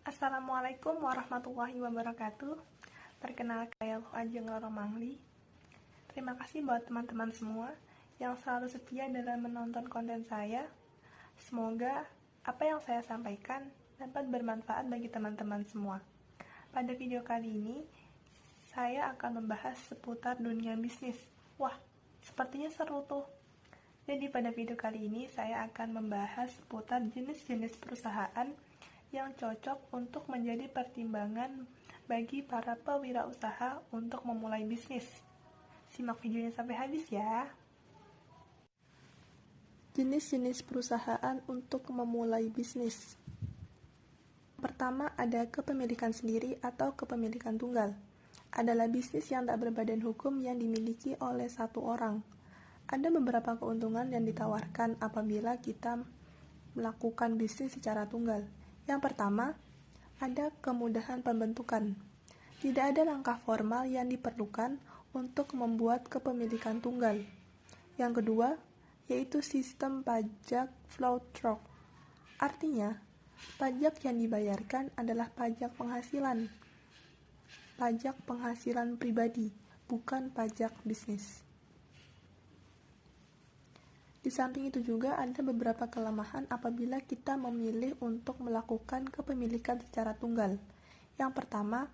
Assalamualaikum warahmatullahi wabarakatuh. Perkenalkan saya Ajeng Roro Mangli. Terima kasih buat teman-teman semua yang selalu setia dalam menonton konten saya. Semoga apa yang saya sampaikan dapat bermanfaat bagi teman-teman semua. Pada video kali ini, saya akan membahas seputar dunia bisnis. Wah, sepertinya seru tuh. Jadi pada video kali ini, saya akan membahas seputar jenis-jenis perusahaan yang cocok untuk menjadi pertimbangan bagi para pewirausaha untuk memulai bisnis. Simak videonya sampai habis ya. Jenis-jenis perusahaan untuk memulai bisnis. Pertama, ada kepemilikan sendiri atau kepemilikan tunggal. Adalah bisnis yang tak berbadan hukum yang dimiliki oleh satu orang. Ada beberapa keuntungan yang ditawarkan apabila kita melakukan bisnis secara tunggal. Yang pertama, ada kemudahan pembentukan. Tidak ada langkah formal yang diperlukan untuk membuat kepemilikan tunggal. Yang kedua, yaitu sistem pajak float-through. Artinya, pajak yang dibayarkan adalah pajak penghasilan. Pajak penghasilan pribadi, bukan pajak bisnis. Di samping itu juga ada beberapa kelemahan apabila kita memilih untuk melakukan kepemilikan secara tunggal. Yang pertama,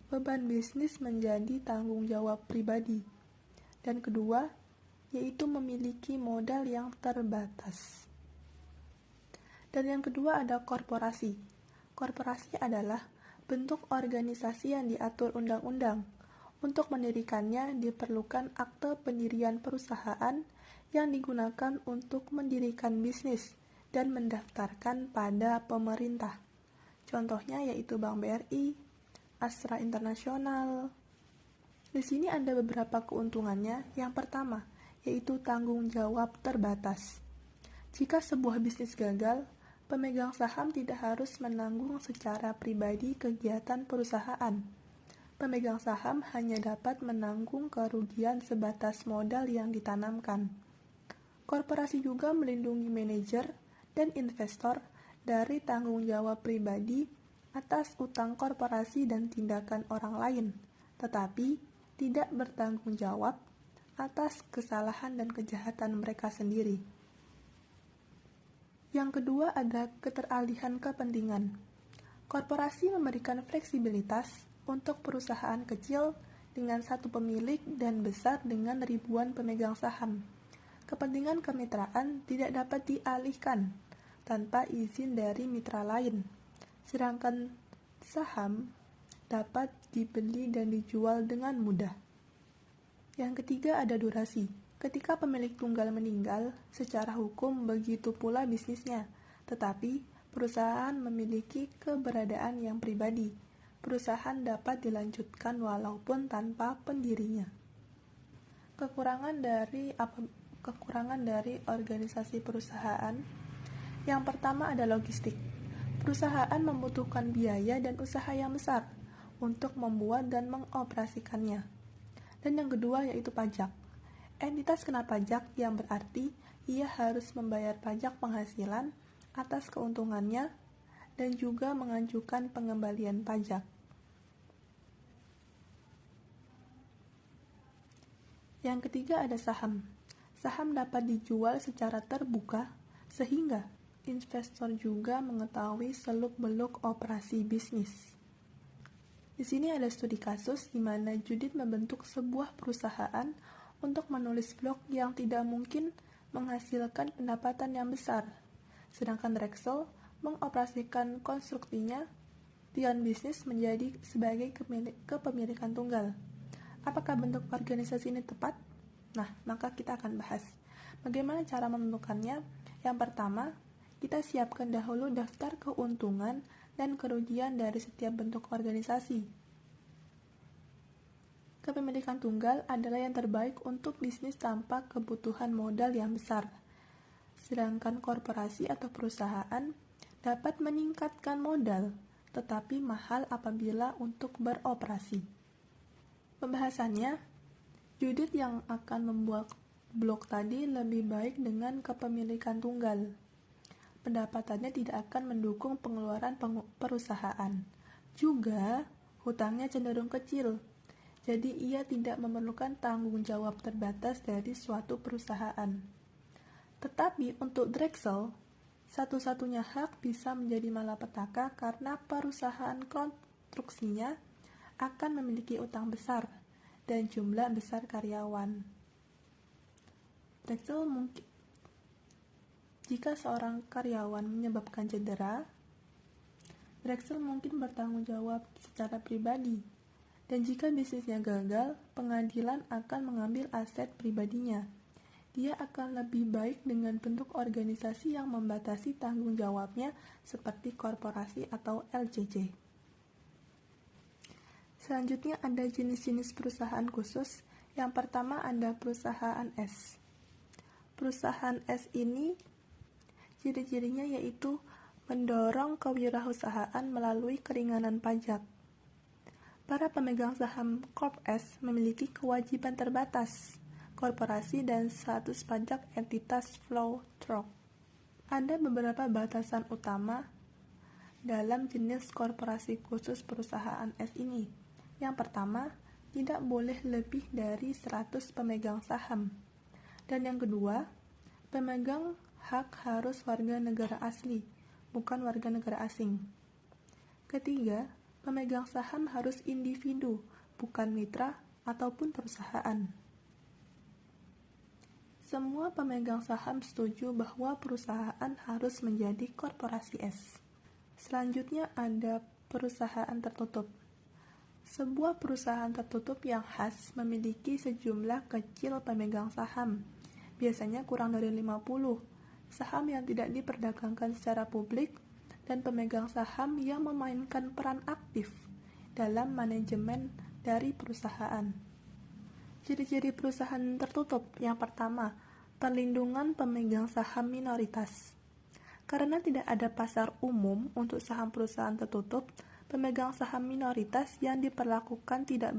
beban bisnis menjadi tanggung jawab pribadi. Dan kedua, yaitu memiliki modal yang terbatas. Dan yang kedua ada korporasi. Korporasi adalah bentuk organisasi yang diatur undang-undang. Untuk mendirikannya diperlukan akte pendirian perusahaan yang digunakan untuk mendirikan bisnis dan mendaftarkan pada pemerintah. Contohnya yaitu Bank BRI, Astra Internasional. Di sini ada beberapa keuntungannya. Yang pertama, yaitu tanggung jawab terbatas. Jika sebuah bisnis gagal, pemegang saham tidak harus menanggung secara pribadi kegiatan perusahaan. Pemegang saham hanya dapat menanggung kerugian sebatas modal yang ditanamkan. Korporasi juga melindungi manajer dan investor dari tanggung jawab pribadi atas utang korporasi dan tindakan orang lain, tetapi tidak bertanggung jawab atas kesalahan dan kejahatan mereka sendiri. Yang kedua ada keteralihan kepentingan. Korporasi memberikan fleksibilitas untuk perusahaan kecil dengan satu pemilik dan besar dengan ribuan pemegang saham. Kepentingan kemitraan tidak dapat dialihkan tanpa izin dari mitra lain, sedangkan saham dapat dibeli dan dijual dengan mudah. Yang ketiga ada durasi. Ketika pemilik tunggal meninggal, secara hukum begitu pula bisnisnya, tetapi perusahaan memiliki keberadaan yang pribadi. Perusahaan dapat dilanjutkan walaupun tanpa pendirinya. Kekurangan dari organisasi perusahaan. Yang pertama ada logistik. Perusahaan membutuhkan biaya dan usaha yang besar untuk membuat dan mengoperasikannya. Dan yang kedua yaitu pajak. Entitas kena pajak yang berarti ia harus membayar pajak penghasilan atas keuntungannya dan juga mengajukan pengembalian pajak. Yang ketiga ada saham. Saham dapat dijual secara terbuka sehingga investor juga mengetahui seluk-beluk operasi bisnis. Di sini ada studi kasus di mana Judith membentuk sebuah perusahaan untuk menulis blog yang tidak mungkin menghasilkan pendapatan yang besar, sedangkan Rexel mengoperasikan konstruksinya dengan bisnis menjadi sebagai kepemilikan tunggal. Apakah bentuk organisasi ini tepat? Nah, maka kita akan bahas. Bagaimana cara menentukannya? Yang pertama, kita siapkan dahulu daftar keuntungan dan kerugian dari setiap bentuk organisasi. Kepemilikan tunggal adalah yang terbaik untuk bisnis tanpa kebutuhan modal yang besar. Sedangkan korporasi atau perusahaan dapat meningkatkan modal, tetapi mahal apabila untuk beroperasi. Pembahasannya, Judith yang akan membuat blog tadi lebih baik dengan kepemilikan tunggal. Pendapatannya tidak akan mendukung pengeluaran perusahaan. Juga, hutangnya cenderung kecil. Jadi ia tidak memerlukan tanggung jawab terbatas dari suatu perusahaan. Tetapi untuk Drexel, satu-satunya hak bisa menjadi malapetaka karena perusahaan konstruksinya akan memiliki utang besar dan jumlah besar karyawan. Drexel mungkin jika seorang karyawan menyebabkan cedera, Drexel mungkin bertanggung jawab secara pribadi. Dan jika bisnisnya gagal, pengadilan akan mengambil aset pribadinya. Dia akan lebih baik dengan bentuk organisasi yang membatasi tanggung jawabnya seperti korporasi atau LCC. Selanjutnya ada jenis-jenis perusahaan khusus. Yang pertama ada perusahaan S. Perusahaan S ini ciri-cirinya yaitu mendorong kewirausahaan melalui keringanan pajak. Para pemegang saham Corp S memiliki kewajiban terbatas, korporasi dan status pajak entitas flow-through. Ada beberapa batasan utama dalam jenis korporasi khusus perusahaan S ini. Yang pertama, tidak boleh lebih dari 100 pemegang saham. Dan yang kedua, pemegang hak harus warga negara asli, bukan warga negara asing. Ketiga, pemegang saham harus individu, bukan mitra ataupun perusahaan. Semua pemegang saham setuju bahwa perusahaan harus menjadi korporasi S. Selanjutnya ada perusahaan tertutup. Sebuah perusahaan tertutup yang khas memiliki sejumlah kecil pemegang saham, biasanya kurang dari 50, saham yang tidak diperdagangkan secara publik, dan pemegang saham yang memainkan peran aktif dalam manajemen dari perusahaan. Ciri-ciri perusahaan tertutup. Yang pertama, perlindungan pemegang saham minoritas. Karena tidak ada pasar umum untuk saham perusahaan tertutup, pemegang saham minoritas yang diperlakukan tidak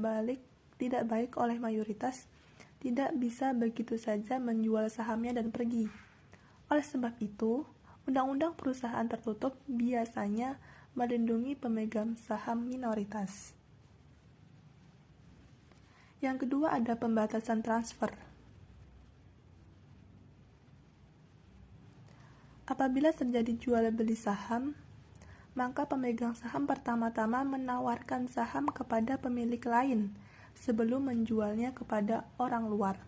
baik oleh mayoritas tidak bisa begitu saja menjual sahamnya dan pergi. Oleh sebab itu, Undang-undang perusahaan tertutup biasanya melindungi pemegang saham minoritas. Yang kedua ada pembatasan transfer. Apabila terjadi jual beli saham, maka pemegang saham pertama-tama menawarkan saham kepada pemilik lain sebelum menjualnya kepada orang luar.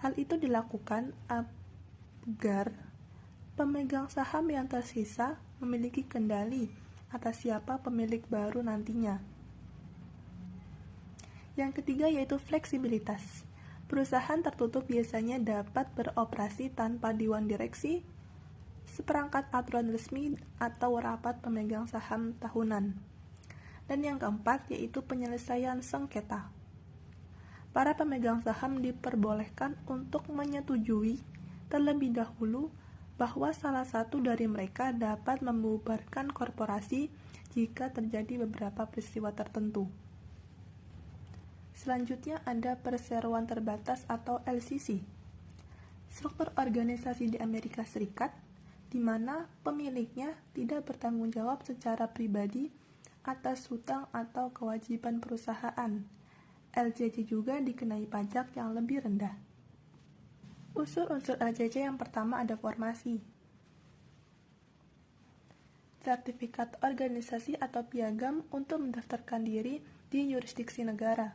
Hal itu dilakukan agar pemegang saham yang tersisa memiliki kendali atas siapa pemilik baru nantinya. Yang ketiga yaitu fleksibilitas. Perusahaan tertutup biasanya dapat beroperasi tanpa dewan direksi, seperangkat aturan resmi, atau rapat pemegang saham tahunan. Dan yang keempat yaitu penyelesaian sengketa. Para pemegang saham diperbolehkan untuk menyetujui terlebih dahulu bahwa salah satu dari mereka dapat membubarkan korporasi jika terjadi beberapa peristiwa tertentu. Selanjutnya ada perseroan terbatas atau LCC. Struktur organisasi di Amerika Serikat di mana pemiliknya tidak bertanggung jawab secara pribadi atas hutang atau kewajiban perusahaan. LCC juga dikenai pajak yang lebih rendah. Unsur-unsur LCC yang pertama ada formasi, sertifikat organisasi atau piagam untuk mendaftarkan diri di yurisdiksi negara.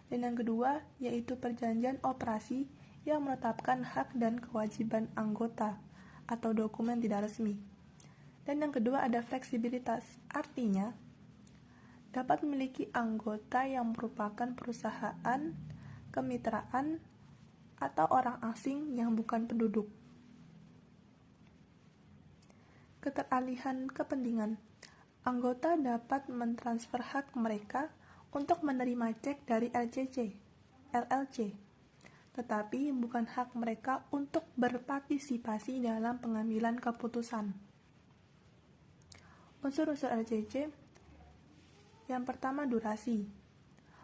Dan yang kedua yaitu perjanjian operasi yang menetapkan hak dan kewajiban anggota atau dokumen tidak resmi. Dan yang kedua ada fleksibilitas, artinya dapat memiliki anggota yang merupakan perusahaan, kemitraan, atau orang asing yang bukan penduduk. Keteralihan kepentingan. Anggota dapat mentransfer hak mereka untuk menerima cek dari LLC, tetapi bukan hak mereka untuk berpartisipasi dalam pengambilan keputusan. Unsur-unsur LCC. Yang pertama, durasi.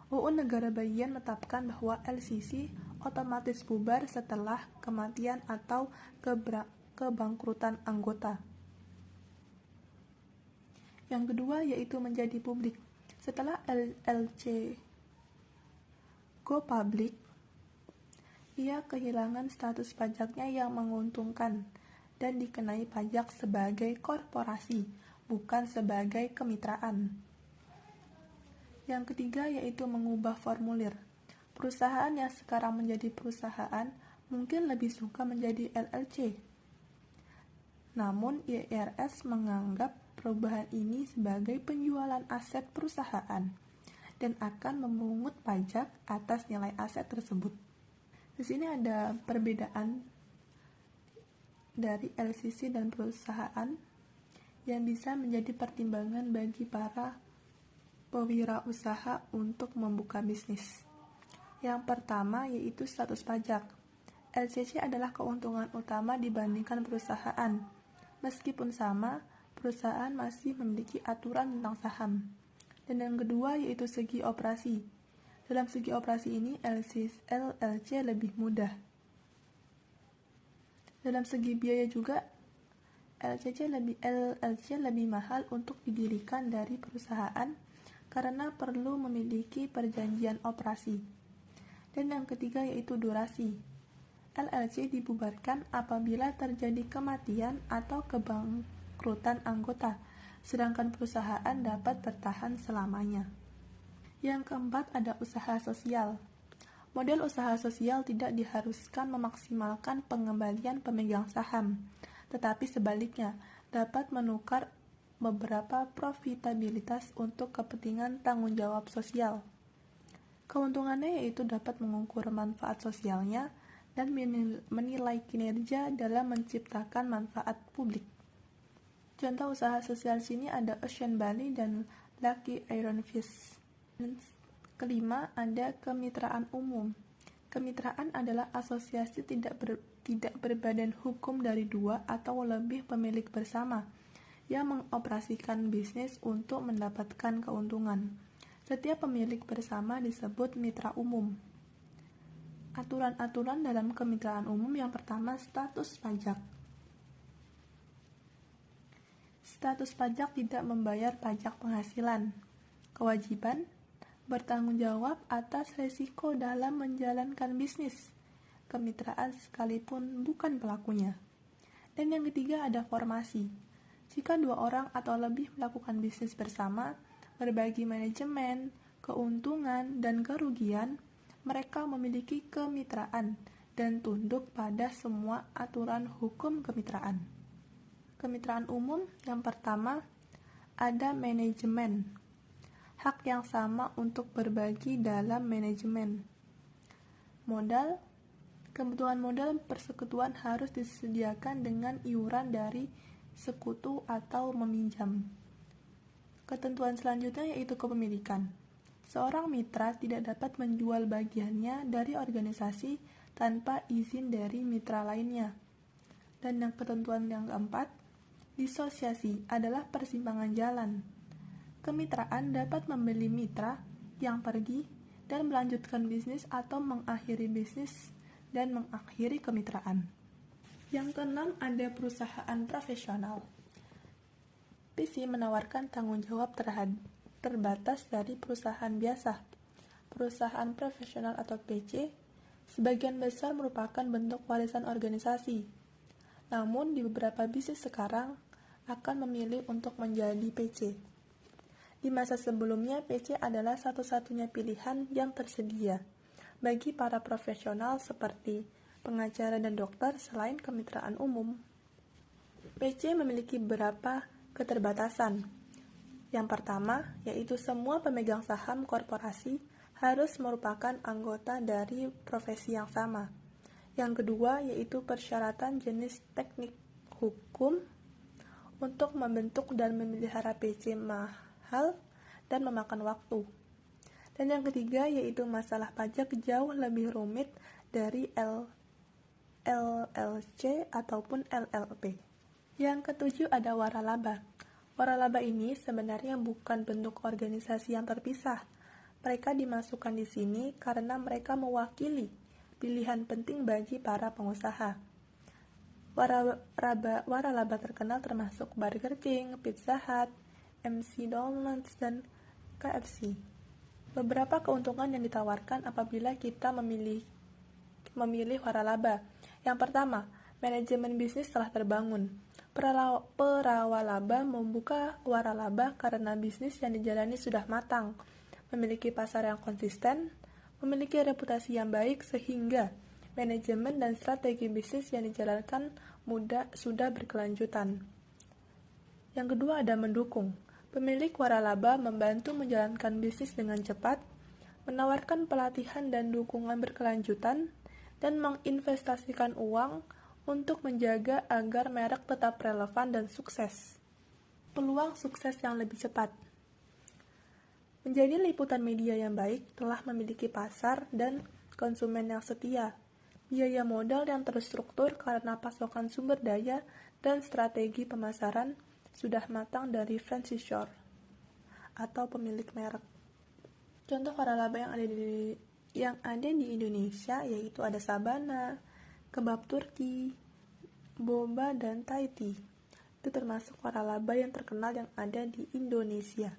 UU Negara Bagian menetapkan bahwa LCC otomatis bubar setelah kematian atau kebangkrutan anggota. Yang kedua yaitu menjadi publik. Setelah LLC go public, ia kehilangan status pajaknya yang menguntungkan dan dikenai pajak sebagai korporasi, bukan sebagai kemitraan. Yang ketiga yaitu mengubah formulir. Perusahaan yang sekarang menjadi perusahaan mungkin lebih suka menjadi LLC. Namun IRS menganggap perubahan ini sebagai penjualan aset perusahaan dan akan memungut pajak atas nilai aset tersebut. Di sini ada perbedaan dari LCC dan perusahaan yang bisa menjadi pertimbangan bagi para pewirausaha untuk membuka bisnis. Yang pertama yaitu status pajak. LCC adalah keuntungan utama dibandingkan perusahaan. Meskipun sama, perusahaan masih memiliki aturan tentang saham. Dan yang kedua yaitu segi operasi. Dalam segi operasi ini, LLC lebih mudah. Dalam segi biaya juga, LLC lebih mahal untuk didirikan dari perusahaan karena perlu memiliki perjanjian operasi. Dan yang ketiga yaitu durasi. LLC dibubarkan apabila terjadi kematian atau kebangkrutan anggota, sedangkan perusahaan dapat bertahan selamanya. Yang keempat ada usaha sosial. Model usaha sosial tidak diharuskan memaksimalkan pengembalian pemegang saham, tetapi sebaliknya dapat menukar beberapa profitabilitas untuk kepentingan tanggung jawab sosial. Keuntungannya yaitu dapat mengukur manfaat sosialnya dan menilai kinerja dalam menciptakan manfaat publik. Contoh usaha sosial sini ada Ocean Bali dan Lucky Iron Fish. Kelima, ada kemitraan umum. Kemitraan adalah asosiasi tidak berbadan hukum dari dua atau lebih pemilik bersama yang mengoperasikan bisnis untuk mendapatkan keuntungan. Setiap pemilik bersama disebut mitra umum. Aturan-aturan dalam kemitraan umum yang pertama, status pajak. Status pajak tidak membayar pajak penghasilan. Kewajiban bertanggung jawab atas risiko dalam menjalankan bisnis kemitraan sekalipun bukan pelakunya. Dan yang ketiga ada formasi. Jika dua orang atau lebih melakukan bisnis bersama, berbagi manajemen, keuntungan, dan kerugian, mereka memiliki kemitraan dan tunduk pada semua aturan hukum kemitraan. Kemitraan umum yang pertama ada manajemen. Hak yang sama untuk berbagi dalam manajemen. Modal. Kebutuhan modal persekutuan harus disediakan dengan iuran dari sekutu atau meminjam. Ketentuan selanjutnya yaitu kepemilikan. Seorang mitra tidak dapat menjual bagiannya dari organisasi tanpa izin dari mitra lainnya. Dan yang ketentuan yang keempat, disosiasi adalah persimpangan jalan. Kemitraan dapat membeli mitra yang pergi dan melanjutkan bisnis atau mengakhiri bisnis dan mengakhiri kemitraan. Yang keenam ada perusahaan profesional. PC menawarkan tanggung jawab terbatas dari perusahaan biasa. Perusahaan profesional atau PC sebagian besar merupakan bentuk warisan organisasi. Namun di beberapa bisnis sekarang akan memilih untuk menjadi PC. Di masa sebelumnya, PC adalah satu-satunya pilihan yang tersedia bagi para profesional seperti pengacara dan dokter selain kemitraan umum. PC memiliki beberapa keterbatasan. Yang pertama, yaitu semua pemegang saham korporasi harus merupakan anggota dari profesi yang sama. Yang kedua, yaitu persyaratan jenis teknik hukum untuk membentuk dan memelihara PC mahal dan memakan waktu. Dan yang ketiga yaitu masalah pajak jauh lebih rumit dari LLC ataupun LLP. Yang ketujuh ada waralaba. Waralaba ini sebenarnya bukan bentuk organisasi yang terpisah. Mereka dimasukkan di sini karena mereka mewakili pilihan penting bagi para pengusaha. Waralaba terkenal termasuk Burger King, Pizza Hut, MC Donuts, dan KFC. Beberapa keuntungan yang ditawarkan apabila kita memilih waralaba. Yang pertama, manajemen bisnis telah terbangun. Perawalaba membuka waralaba karena bisnis yang dijalani sudah matang, memiliki pasar yang konsisten, memiliki reputasi yang baik sehingga manajemen dan strategi bisnis yang dijalankan sudah berkelanjutan. Yang kedua ada mendukung. Pemilik waralaba membantu menjalankan bisnis dengan cepat, menawarkan pelatihan dan dukungan berkelanjutan, dan menginvestasikan uang untuk menjaga agar merek tetap relevan dan sukses. Peluang sukses yang lebih cepat. Menjadi liputan media yang baik telah memiliki pasar dan konsumen yang setia. Biaya modal yang terstruktur karena pasokan sumber daya dan strategi pemasaran sudah matang dari franchisor atau pemilik merek. Contoh waralaba yang ada di Indonesia yaitu ada Sabana, kebab Turki, boba, dan Thai tea. Itu termasuk waralaba yang terkenal yang ada di Indonesia.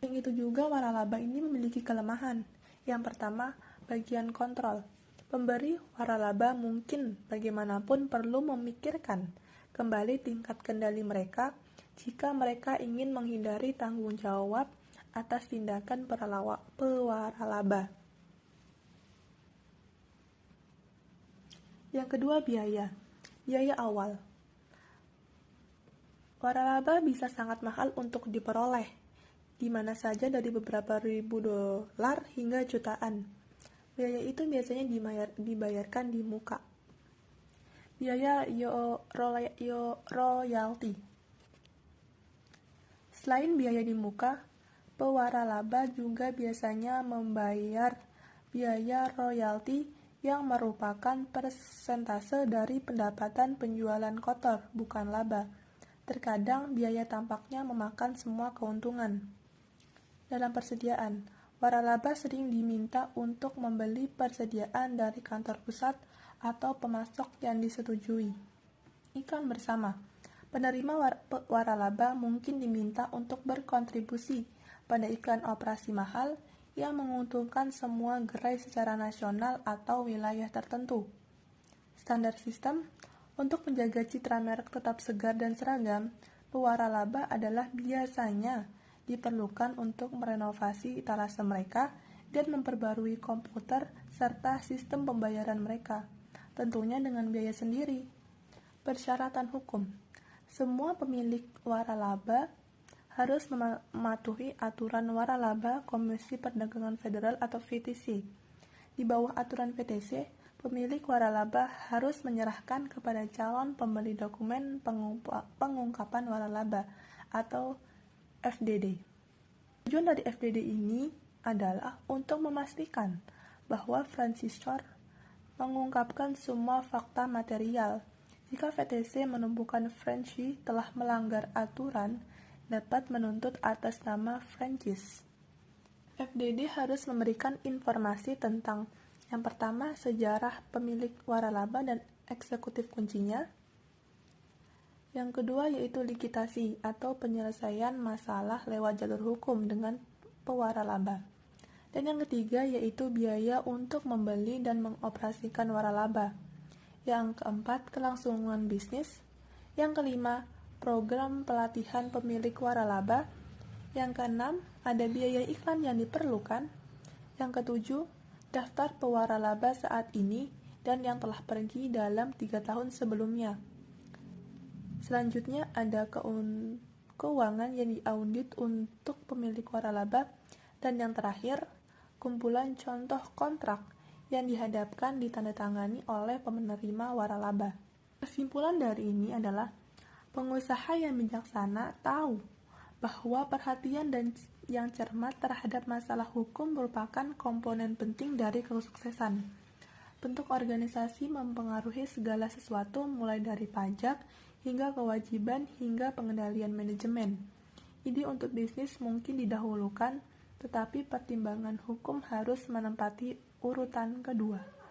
Yang itu juga waralaba ini memiliki kelemahan. Yang pertama, bagian kontrol. Pemberi waralaba mungkin bagaimanapun perlu memikirkan kembali tingkat kendali mereka jika mereka ingin menghindari tanggung jawab atas tindakan pewaralaba. Yang kedua, biaya awal. Waralaba bisa sangat mahal untuk diperoleh, di mana saja dari beberapa ribu dolar hingga jutaan. Biaya itu biasanya dibayarkan di muka. Biaya royalti. Selain biaya di muka, pewaralaba juga biasanya membayar biaya royalti yang merupakan persentase dari pendapatan penjualan kotor, bukan laba. Terkadang biaya tampaknya memakan semua keuntungan. Dalam persediaan, waralaba sering diminta untuk membeli persediaan dari kantor pusat atau pemasok yang disetujui. Iklan bersama. Penerima waralaba mungkin diminta untuk berkontribusi pada iklan operasi mahal yang menguntungkan semua gerai secara nasional atau wilayah tertentu. Standar sistem. Untuk menjaga citra merek tetap segar dan seragam, pewaralaba adalah biasanya diperlukan untuk merenovasi etalase mereka dan memperbarui komputer serta sistem pembayaran mereka, tentunya dengan biaya sendiri. Persyaratan hukum. Semua pemilik waralaba harus mematuhi aturan waralaba Komisi Perdagangan Federal atau VTC. Di bawah aturan VTC, pemilik waralaba harus menyerahkan kepada calon pembeli dokumen pengungkapan waralaba atau FDD. Tujuan dari FDD ini adalah untuk memastikan bahwa franchisor mengungkapkan semua fakta material. Jika VTC menemukan franchise telah melanggar aturan, dapat menuntut atas nama franchise. FDD harus memberikan informasi tentang yang pertama, sejarah pemilik waralaba dan eksekutif kuncinya. Yang kedua yaitu likidasi atau penyelesaian masalah lewat jalur hukum dengan pewaralaba. Dan yang ketiga yaitu biaya untuk membeli dan mengoperasikan waralaba. Yang keempat, kelangsungan bisnis. Yang kelima, program pelatihan pemilik waralaba. Yang keenam, ada biaya iklan yang diperlukan. Yang ketujuh, daftar pewaralaba saat ini dan yang telah pergi dalam 3 tahun sebelumnya. Selanjutnya ada keuangan yang diaudit untuk pemilik waralaba. Dan yang terakhir, kumpulan contoh kontrak yang dihadapkan ditandatangani oleh penerima waralaba. Kesimpulan dari ini adalah pengusaha yang bijaksana tahu bahwa perhatian dan yang cermat terhadap masalah hukum merupakan komponen penting dari kesuksesan. Bentuk organisasi mempengaruhi segala sesuatu mulai dari pajak hingga kewajiban hingga pengendalian manajemen. Ide untuk bisnis mungkin didahulukan, tetapi pertimbangan hukum harus menempati urutan kedua.